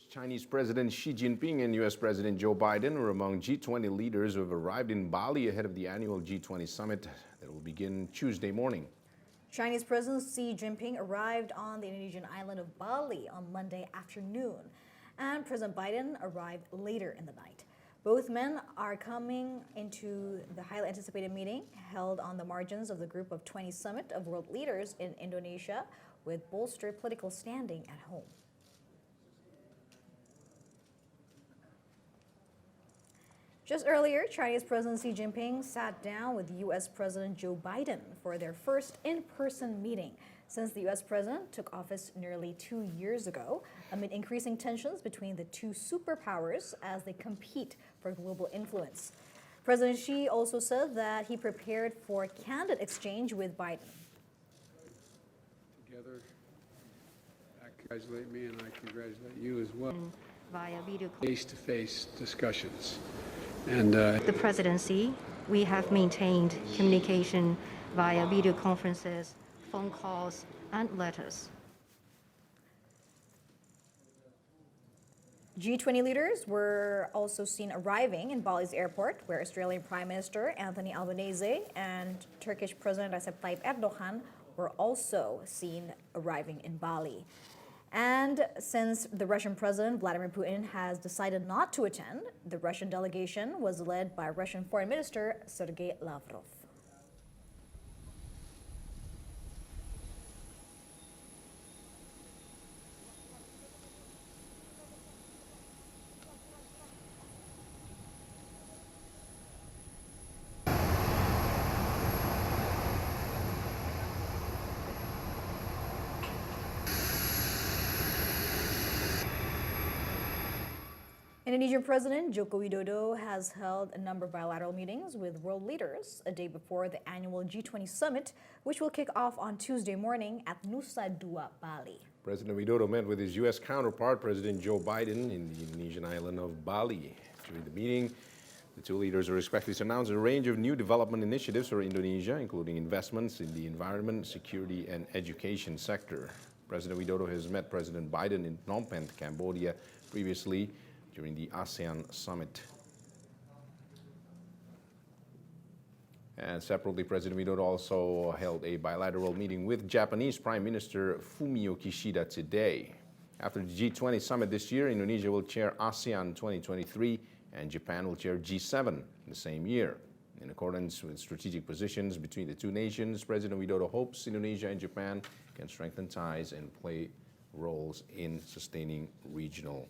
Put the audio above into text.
Chinese President Xi Jinping and U.S. President Joe Biden are among G20 leaders who have arrived in Bali ahead of the annual G20 Summit that will begin Tuesday morning. Chinese President Xi Jinping arrived on the Indonesian island of Bali on Monday afternoon, and President Biden arrived later in the night. Both men are coming into the highly anticipated meeting held on the margins of the Group of 20 Summit of world leaders in Indonesia, with bolstered political standing at home. Just earlier, Chinese President Xi Jinping sat down with U.S. President Joe Biden for their first in-person meeting since the U.S. president took office nearly 2 years ago, amid increasing tensions between the two superpowers as they compete for global influence. President Xi also said that he prepared for a candid exchange with Biden. Together, congratulate me and I congratulate you as well. Via video face-to-face discussions. And the presidency, we have maintained communication via video conferences, phone calls, and letters. G20 leaders were also seen arriving in Bali's airport, where Australian Prime Minister Anthony Albanese and Turkish President Recep Tayyip Erdogan were also seen arriving in Bali. And since the Russian President Vladimir Putin has decided not to attend, the Russian delegation was led by Russian Foreign Minister Sergei Lavrov. Indonesian President Joko Widodo has held a number of bilateral meetings with world leaders a day before the annual G20 Summit, which will kick off on Tuesday morning at Nusa Dua, Bali. President Widodo met with his U.S. counterpart, President Joe Biden, in the Indonesian island of Bali. During the meeting, the two leaders are expected to announce a range of new development initiatives for Indonesia, including investments in the environment, security, and education sector. President Widodo has met President Biden in Phnom Penh, Cambodia, previously during the ASEAN Summit. And separately, President Widodo also held a bilateral meeting with Japanese Prime Minister Fumio Kishida today. After the G20 Summit this year, Indonesia will chair ASEAN 2023 and Japan will chair G7 in the same year. In accordance with strategic positions between the two nations, President Widodo hopes Indonesia and Japan can strengthen ties and play roles in sustaining regional